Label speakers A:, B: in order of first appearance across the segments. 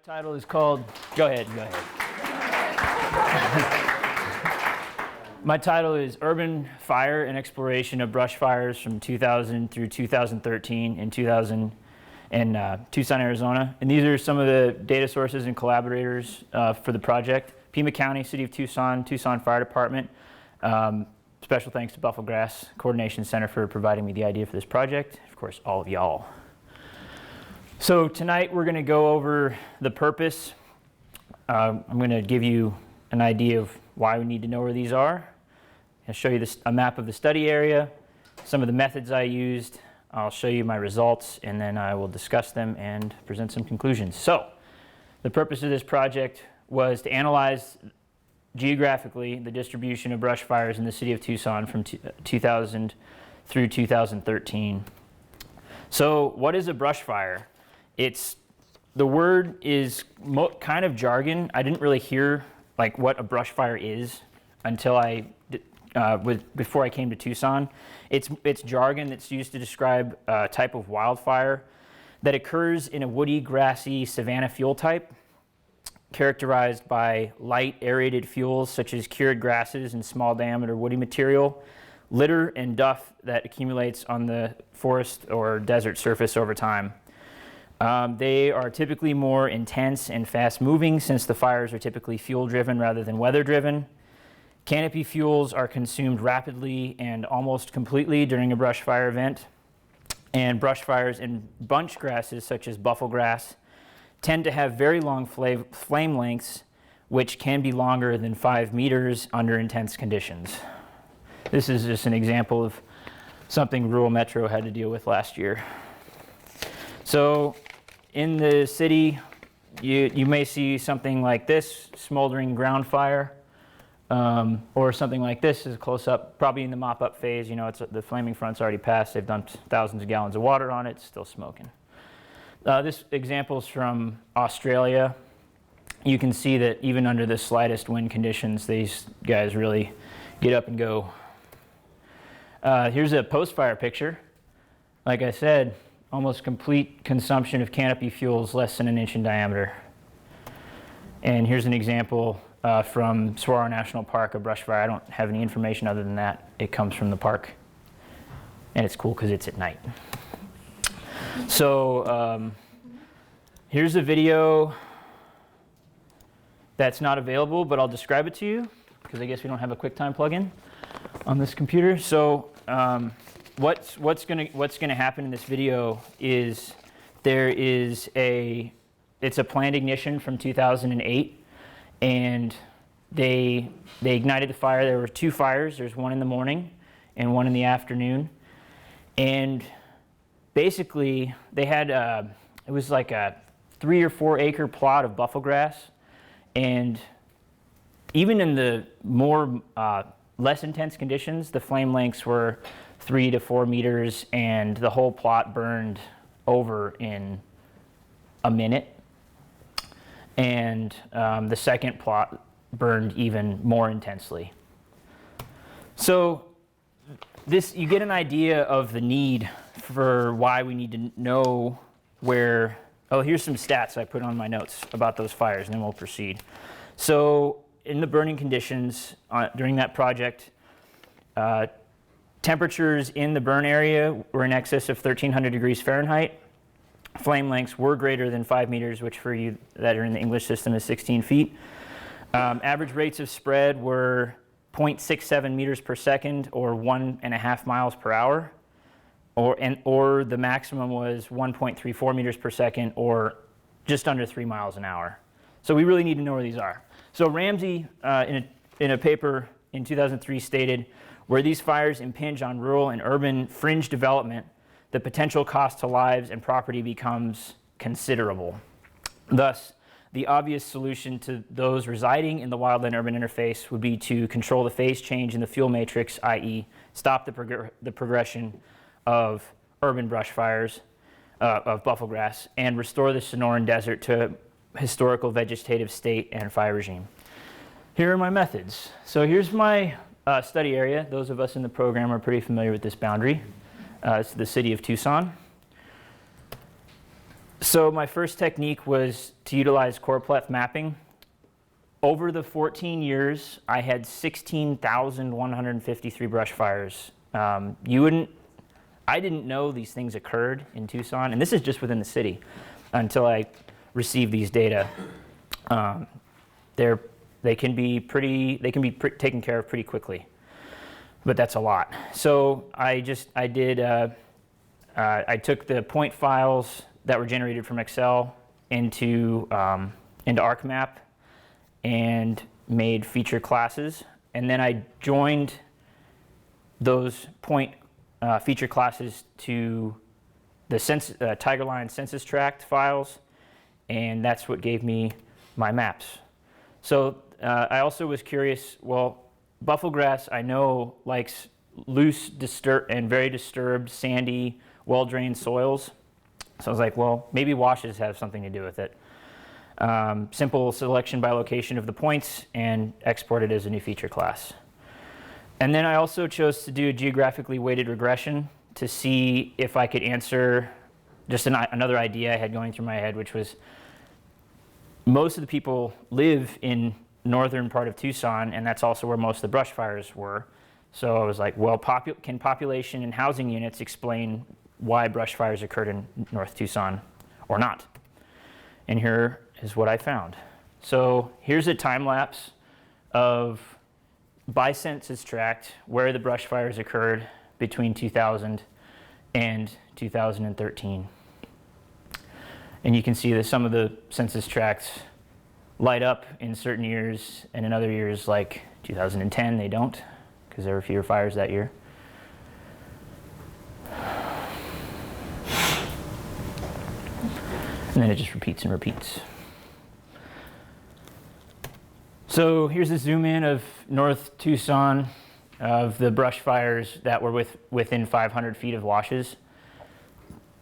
A: title is called, go ahead. My title is Urban Fire and Exploration of Brush Fires from 2000 through 2013 in Tucson, Arizona. And these are some of the data sources and collaborators for the project. Pima County, City of Tucson, Tucson Fire Department. Special thanks to Buffalo Grass Coordination Center for providing me the idea for this project. Of course, all of y'all. So tonight we're going to go over the purpose. I'm going to give you an idea of why we need to know where these are. I'll show you a map of the study area, some of the methods I used. I'll show you my results, and then I will discuss them and present some conclusions. So the purpose of this project was to analyze geographically the distribution of brush fires in the city of Tucson from 2000 through 2013. So what is a brush fire? The word is kind of jargon. I didn't really hear like what a brush fire is until before I came to Tucson. It's jargon that's used to describe a type of wildfire that occurs in a woody, grassy savanna fuel type, characterized by light aerated fuels such as cured grasses and small diameter woody material, litter and duff that accumulates on the forest or desert surface over time. They are typically more intense and fast moving since the fires are typically fuel driven rather than weather driven. Canopy fuels are consumed rapidly and almost completely during a brush fire event. And brush fires in bunch grasses such as buffalo grass tend to have very long flame lengths, which can be longer than 5 meters under intense conditions. This is just an example of something rural Metro had to deal with last year. So in the city, you may see something like this, smoldering ground fire, or something like this is close up, probably in the mop-up phase. You know, the flaming front's already passed. They've dumped thousands of gallons of water on it. It's still smoking. This example's from Australia. You can see that even under the slightest wind conditions, these guys really get up and go. Here's a post-fire picture. Like I said, almost complete consumption of canopy fuels less than an inch in diameter. And here's an example from Saguaro National Park, a brush fire. I don't have any information other than that. It comes from the park. And it's cool because it's at night. So here's a video that's not available, but I'll describe it to you because I guess we don't have a QuickTime plugin on this computer. So what's gonna happen in this video is it's a planned ignition from 2008, and they ignited the fire. There were 2 fires. There's one in the morning and one in the afternoon, and basically they had it was like a 3 or 4 acre plot of buffalo grass, and even in the more less intense conditions, the flame lengths were 3 to 4 meters, and the whole plot burned over in a minute. And the second plot burned even more intensely. So you get an idea of the need for why we need to know where. Oh, here's some stats I put on my notes about those fires, and then we'll proceed. So in the burning conditions during that project, temperatures in the burn area were in excess of 1,300 degrees Fahrenheit. Flame lengths were greater than 5 meters, which for you that are in the English system is 16 feet. Average rates of spread were 0.67 meters per second, or 1.5 miles per hour, or the maximum was 1.34 meters per second, or just under 3 miles an hour. So we really need to know where these are. So Ramsey, in a paper in 2003, stated, where these fires impinge on rural and urban fringe development, the potential cost to lives and property becomes considerable. Thus, the obvious solution to those residing in the wildland-urban interface would be to control the phase change in the fuel matrix, i.e. stop the progression of urban brush fires, of buffalo grass, and restore the Sonoran Desert to historical vegetative state and fire regime. Here are my methods. So here's my study area. Those of us in the program are pretty familiar with this boundary. It's the city of Tucson. So my first technique was to utilize choropleth mapping. Over the 14 years, I had 16,153 brush fires. I didn't know these things occurred in Tucson, and this is just within the city, until I received these data. They can be taken care of pretty quickly, but that's a lot. So I took the point files that were generated from Excel into ArcMap and made feature classes, and then I joined those point feature classes to the Tigerline census tract files, and that's what gave me my maps. So I also was curious, well, bufflegrass I know likes loose, and very disturbed, sandy, well-drained soils. So I was like, well, maybe washes have something to do with it. Simple selection by location of the points and export it as a new feature class. And then I also chose to do a geographically weighted regression to see if I could answer just another idea I had going through my head, which was most of the people live in northern part of Tucson, and that's also where most of the brush fires were. So I was like, well, can population and housing units explain why brush fires occurred in North Tucson or not? And here is what I found. So here's a time lapse of by census tract where the brush fires occurred between 2000 and 2013. And you can see that some of the census tracts light up in certain years, and in other years like 2010 they don't, because there were fewer fires that year. And then it just repeats and repeats. So here's a zoom in of North Tucson of the brush fires that were within 500 feet of washes.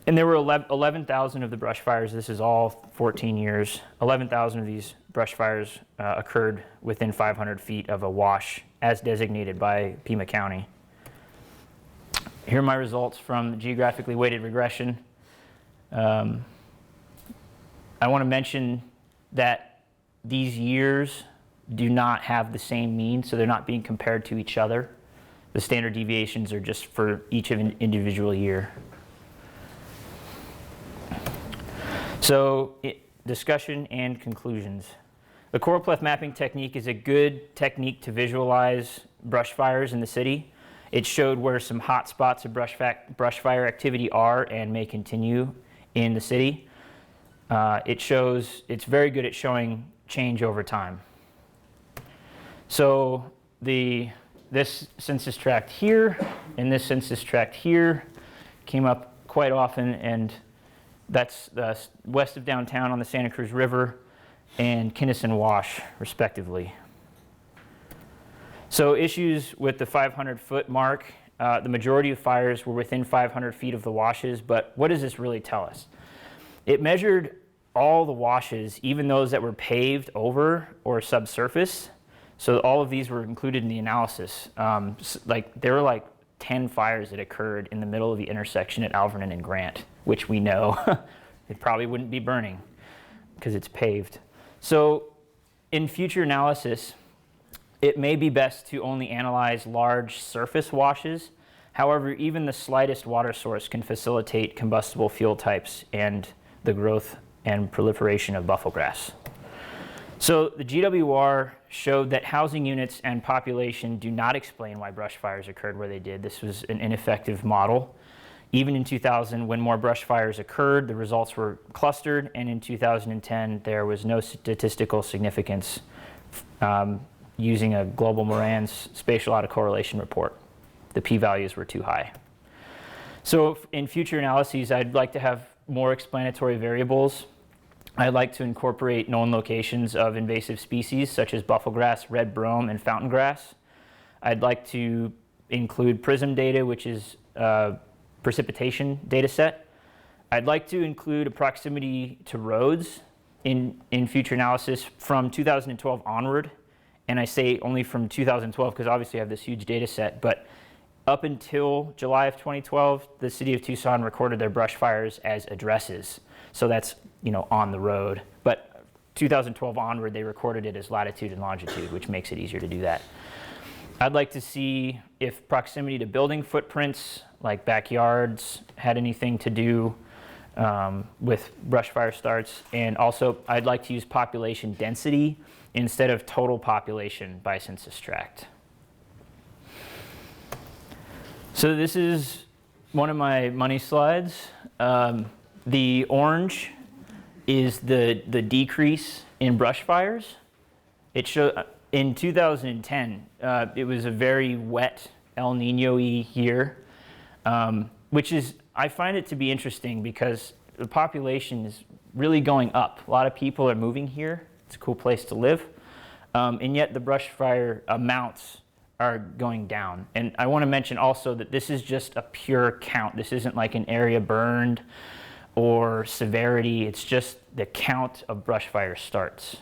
A: And there were 11,000 of the brush fires. This is all 14 years. 11,000 of these brush fires occurred within 500 feet of a wash as designated by Pima County. Here are my results from the geographically weighted regression. I want to mention that these years do not have the same mean, so they're not being compared to each other. The standard deviations are just for each of an individual year. So, discussion and conclusions. The choropleth mapping technique is a good technique to visualize brush fires in the city. It showed where some hot spots of brush fire activity are and may continue in the city. It's very good at showing change over time. So this census tract here and this census tract here came up quite often, and that's west of downtown on the Santa Cruz River and Kinnison Wash, respectively. So issues with the 500-foot mark, the majority of fires were within 500 feet of the washes, but what does this really tell us? It measured all the washes, even those that were paved over or subsurface. So all of these were included in the analysis. There were like 10 fires that occurred in the middle of the intersection at Alvernon and Grant, which we know it probably wouldn't be burning because it's paved. So in future analysis, it may be best to only analyze large surface washes. However, even the slightest water source can facilitate combustible fuel types and the growth and proliferation of bufflegrass. So the GWR showed that housing units and population do not explain why brush fires occurred where they did. This was an ineffective model. Even in 2000, when more brush fires occurred, the results were clustered, and in 2010, there was no statistical significance using a global Moran's spatial autocorrelation report. The p-values were too high. So in future analyses, I'd like to have more explanatory variables. I'd like to incorporate known locations of invasive species such as bufflegrass, red brome, and fountain grass. I'd like to include PRISM data, which is a precipitation data set. I'd like to include a proximity to roads in future analysis from 2012 onward. And I say only from 2012 because obviously I have this huge data set, but up until July of 2012, the city of Tucson recorded their brush fires as addresses. So that's on the road. But 2012 onward, they recorded it as latitude and longitude, which makes it easier to do that. I'd like to see if proximity to building footprints, like backyards, had anything to do with brush fire starts. And also, I'd like to use population density instead of total population by census tract. So this is one of my money slides. The orange is the decrease in brush fires. It shows in 2010, it was a very wet El Nino-y year, which is, I find it to be interesting because the population is really going up. A lot of people are moving here. It's a cool place to live. And yet the brush fire amounts are going down. And I want to mention also that this is just a pure count. This isn't like an area burned or severity. It's just the count of brush fire starts.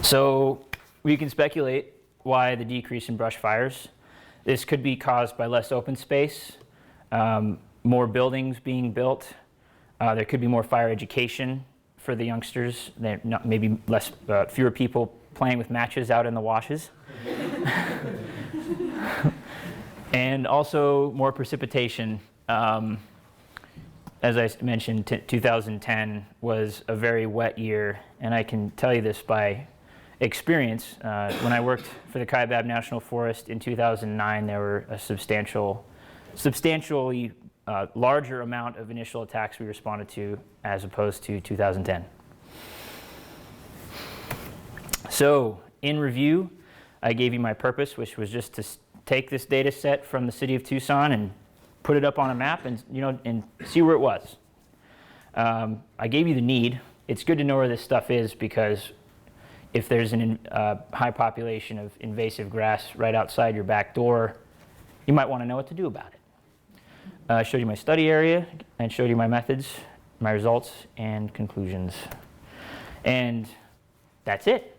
A: So we can speculate why the decrease in brush fires. This could be caused by less open space, more buildings being built. There could be more fire education for the youngsters. Maybe fewer people playing with matches out in the washes. And also more precipitation. As I mentioned, 2010 was a very wet year, and I can tell you this by experience. When I worked for the Kaibab National Forest in 2009, there were a substantially larger amount of initial attacks we responded to as opposed to 2010. So in review, I gave you my purpose, which was just to take this data set from the city of Tucson and put it up on a map and, and see where it was. I gave you the need. It's good to know where this stuff is because if there's a high population of invasive grass right outside your back door, you might want to know what to do about it. I showed you my study area and showed you my methods, my results, and conclusions. And that's it.